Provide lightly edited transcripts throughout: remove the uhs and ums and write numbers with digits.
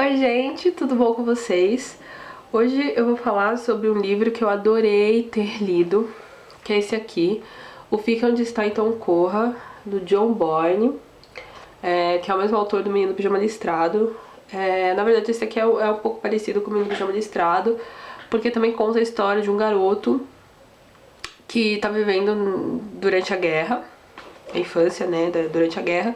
Oi gente, tudo bom com vocês? Hoje eu vou falar sobre um livro que eu adorei ter lido, que é esse aqui, O Fique Onde Está Então Corra, do John Boyne, que é o mesmo autor do Menino do Pijama Listrado. Na verdade esse aqui é um pouco parecido com o Menino do Pijama Listrado, porque também conta a história de um garoto que tá vivendo durante a guerra, a infância, né, durante a guerra.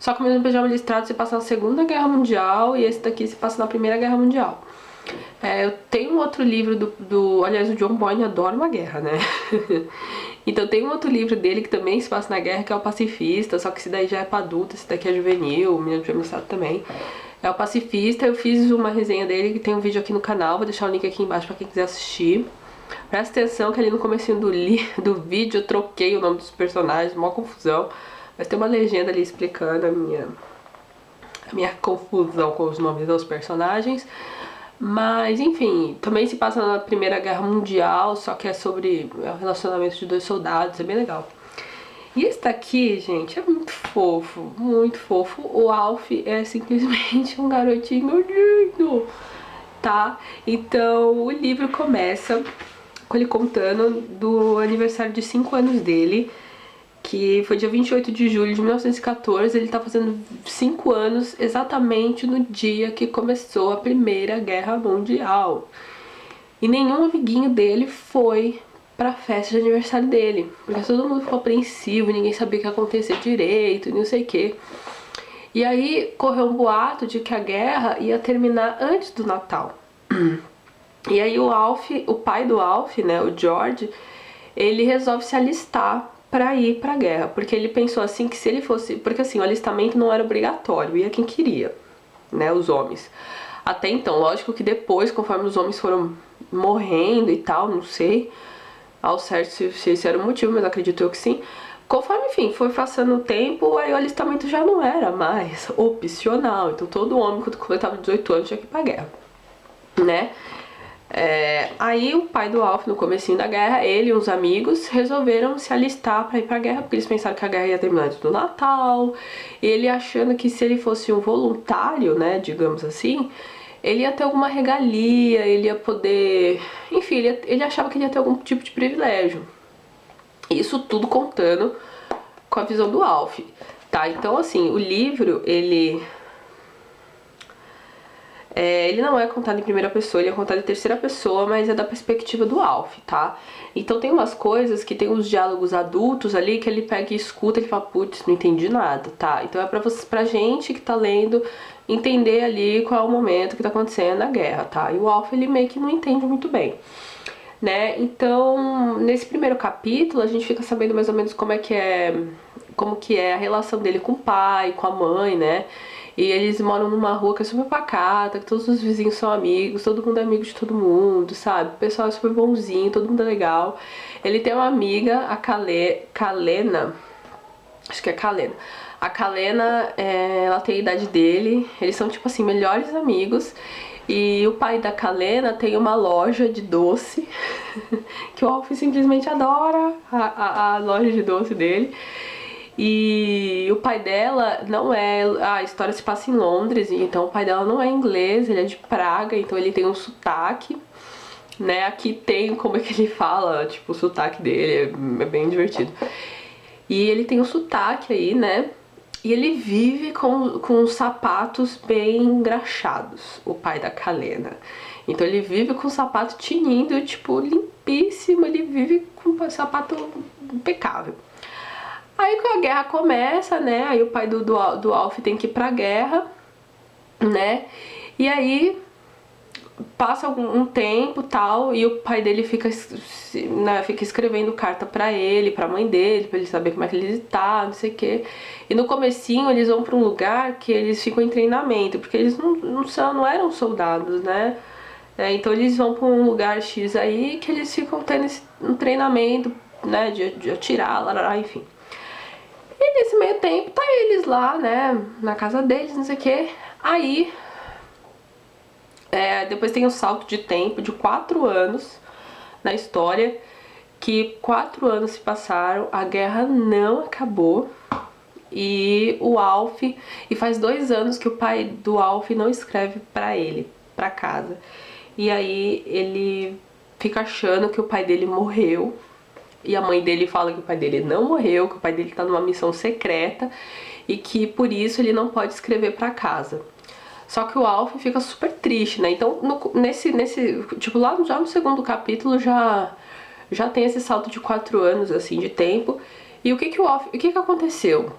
Só que o Menino do Pijama Listrado se passa na Segunda Guerra Mundial e esse daqui se passa na Primeira Guerra Mundial. Eu tenho um outro livro aliás, o John Boyne adora uma guerra, né? Então tem um outro livro dele que também se passa na guerra, que é o Pacifista, só que esse daí já é pra adulto, esse daqui é juvenil, o Menino do Pijama Listrado também. É o Pacifista, eu fiz uma resenha dele, que tem um vídeo aqui no canal, vou deixar o link aqui embaixo pra quem quiser assistir. Presta atenção que ali no comecinho do vídeo eu troquei o nome dos personagens, mó confusão. Mas tem uma legenda ali explicando a minha confusão com os nomes dos personagens. Mas enfim, também se passa na Primeira Guerra Mundial, só que é sobre o relacionamento de dois soldados, é bem legal. E esse daqui, gente, é muito fofo, muito fofo. O Alf é simplesmente um garotinho lindo, tá? Então o livro começa com ele contando do aniversário de 5 anos dele, que foi dia 28 de julho de 1914, ele tá fazendo 5 anos exatamente no dia que começou a Primeira Guerra Mundial. E nenhum amiguinho dele foi pra festa de aniversário dele, porque todo mundo ficou apreensivo, ninguém sabia o que ia acontecer direito, não sei o que. E aí correu um boato de que a guerra ia terminar antes do Natal. E aí o pai do Alf, né, o George, ele resolve se alistar pra ir pra guerra, porque ele pensou assim que se ele fosse, porque assim, o alistamento não era obrigatório, ia quem queria, né, os homens. Até então, lógico que depois, conforme os homens foram morrendo e tal, não sei ao certo se esse era o motivo, mas acredito eu que sim. Conforme, enfim, foi passando o tempo, aí o alistamento já não era mais opcional, então todo homem, quando completava 18 anos, tinha que ir pra guerra, né? Aí o pai do Alf, no comecinho da guerra, ele e uns amigos resolveram se alistar pra ir pra guerra, porque eles pensaram que a guerra ia terminar antes do Natal. E ele achando que se ele fosse um voluntário, né, digamos assim, ele ia ter alguma regalia, ele ia poder... Enfim, ele achava que ele ia ter algum tipo de privilégio. Isso tudo contando com a visão do Alf, tá? Então, assim, o livro, ele não é contado em primeira pessoa, ele é contado em terceira pessoa, mas é da perspectiva do Alf, tá? Então tem umas coisas que tem uns diálogos adultos ali que ele pega e escuta e ele fala, putz, não entendi nada, tá? Então é pra gente que tá lendo entender ali qual é o momento que tá acontecendo na guerra, tá? E o Alf, ele meio que não entende muito bem, né? Então, nesse primeiro capítulo, a gente fica sabendo mais ou menos como que é a relação dele com o pai, com a mãe, né? E eles moram numa rua que é super pacata, que todos os vizinhos são amigos, todo mundo é amigo de todo mundo, sabe? O pessoal é super bonzinho, todo mundo é legal. Ele tem uma amiga, a Kalena, acho que é Kalena. A Kalena, ela tem a idade dele, eles são tipo assim, melhores amigos. E o pai da Kalena tem uma loja de doce, que o Alf simplesmente adora a loja de doce dele. E o pai dela não é... A história se passa em Londres, então o pai dela não é inglês, ele é de Praga, então ele tem um sotaque, né? Aqui tem como é que ele fala, tipo, o sotaque dele, é bem divertido. E ele tem um sotaque aí, né? E ele vive com sapatos bem engraxados, o pai da Kalena. Então ele vive com o sapato tinindo, tipo, limpíssimo, ele vive com um sapato impecável. Aí que a guerra começa, né, aí o pai do Alf tem que ir pra guerra, né, e aí passa um tempo tal, e o pai dele fica escrevendo carta pra ele, pra mãe dele, pra ele saber como é que ele tá, não sei o que. E no comecinho eles vão pra um lugar que eles ficam em treinamento, porque eles não eram soldados, né, então eles vão pra um lugar X aí que eles ficam tendo um treinamento, né, de atirar, lá, enfim. E nesse meio tempo tá eles lá, né, na casa deles, não sei o que. Aí, depois tem um salto de tempo de 4 anos na história, que 4 anos se passaram, a guerra não acabou. e o Alf, e faz 2 anos que o pai do Alf não escreve pra ele, pra casa. E aí ele fica achando que o pai dele morreu, e a mãe dele fala que o pai dele não morreu, que o pai dele tá numa missão secreta e que por isso ele não pode escrever pra casa. Só que o Alf fica super triste, né? Então, nesse tipo, lá já no segundo capítulo já tem esse salto de 4 anos, assim, de tempo. E o que aconteceu?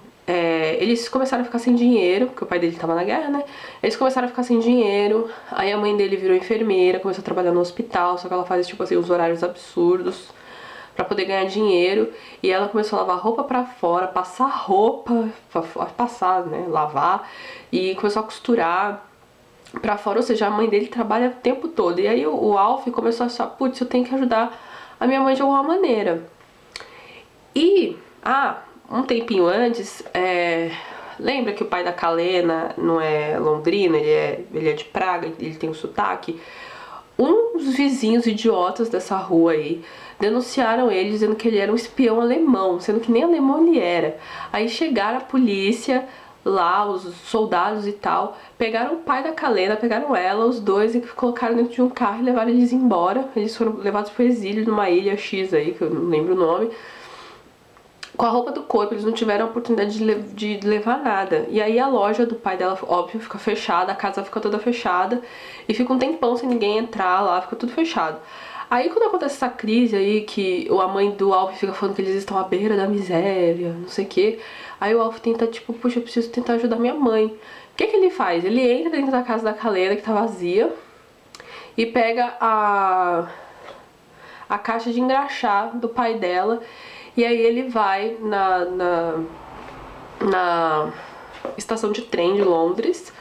Eles começaram a ficar sem dinheiro, porque o pai dele tava na guerra, né? Eles começaram a ficar sem dinheiro, aí a mãe dele virou enfermeira, começou a trabalhar no hospital, só que ela faz, tipo assim, uns horários absurdos pra poder ganhar dinheiro, e ela começou a lavar roupa pra fora, passar roupa, passar, né, lavar, e começou a costurar pra fora, ou seja, a mãe dele trabalha o tempo todo. E aí o Alf começou a achar, putz, eu tenho que ajudar a minha mãe de alguma maneira. E, um tempinho antes, lembra que o pai da Kalena não é londrino, ele é de Praga, ele tem um sotaque? Uns vizinhos idiotas dessa rua aí denunciaram ele dizendo que ele era um espião alemão, sendo que nem alemão ele era. Aí chegaram a polícia lá, os soldados e tal, pegaram o pai da Kalena, pegaram ela, os dois, e colocaram dentro de um carro e levaram eles embora. Eles foram levados pro exílio numa ilha X aí, que eu não lembro o nome, com a roupa do corpo. Eles não tiveram a oportunidade de levar nada. E aí a loja do pai dela, óbvio, fica fechada, a casa fica toda fechada, e fica um tempão sem ninguém entrar lá, fica tudo fechado. Aí quando acontece essa crise aí, que a mãe do Alf fica falando que eles estão à beira da miséria, não sei o que, aí o Alf tenta, tipo, puxa, eu preciso tentar ajudar minha mãe. O que ele faz? Ele entra dentro da casa da Kalena, que tá vazia, e pega a caixa de engraxar do pai dela, e aí ele vai na estação de trem de Londres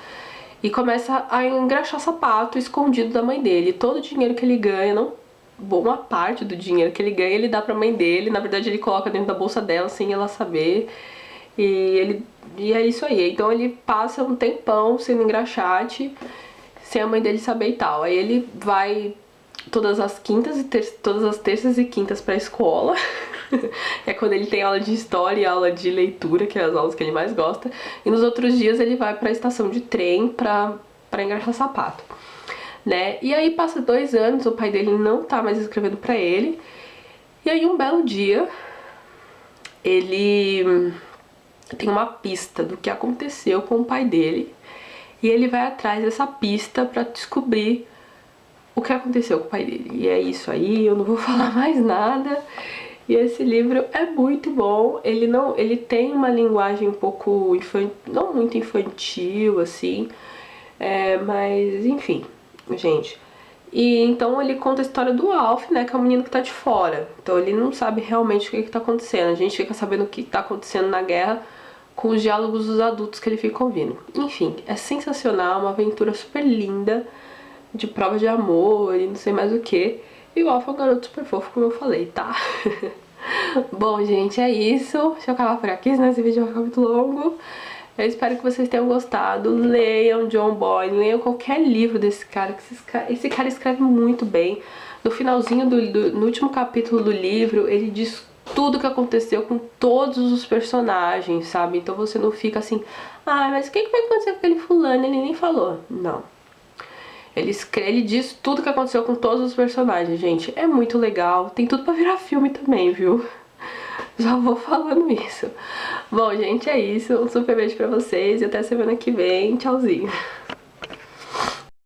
e começa a engraxar sapato escondido da mãe dele. Todo o dinheiro que ele ganha, não, uma parte do dinheiro que ele ganha, ele dá pra mãe dele. Na verdade, ele coloca dentro da bolsa dela sem ela saber. E é isso aí. Então ele passa um tempão sendo engraxate, sem a mãe dele saber e tal. Aí ele vai todas as terças e quintas pra escola. É quando ele tem aula de história e aula de leitura, que é as aulas que ele mais gosta. E nos outros dias ele vai pra estação de trem pra engraxar sapato, né? E aí passa 2 anos, o pai dele não tá mais escrevendo pra ele. E aí um belo dia, ele tem uma pista do que aconteceu com o pai dele. E ele vai atrás dessa pista pra descobrir o que aconteceu com o pai dele. E é isso aí, eu não vou falar mais nada. E esse livro é muito bom. Ele tem uma linguagem um pouco não muito infantil, assim, mas enfim, gente. E então ele conta a história do Alf, né, que é o menino que tá de fora. Então ele não sabe realmente o que tá acontecendo. A gente fica sabendo o que tá acontecendo na guerra com os diálogos dos adultos que ele fica ouvindo. Enfim, é sensacional, uma aventura super linda, de prova de amor e não sei mais o que. E o Alf é um garoto super fofo, como eu falei, tá? Bom, gente, é isso. Deixa eu acabar por aqui, senão esse vídeo vai ficar muito longo. Eu espero que vocês tenham gostado. Leiam John Boyne, leiam qualquer livro desse cara, que esse cara escreve muito bem. No finalzinho no último capítulo do livro, ele diz tudo o que aconteceu com todos os personagens, sabe? Então você não fica assim, mas o que vai acontecer com aquele fulano? Ele nem falou. Não. Ele diz tudo o que aconteceu com todos os personagens, gente. É muito legal. Tem tudo pra virar filme também, viu? Já vou falando isso. Bom, gente, é isso. Um super beijo pra vocês e até semana que vem. Tchauzinho.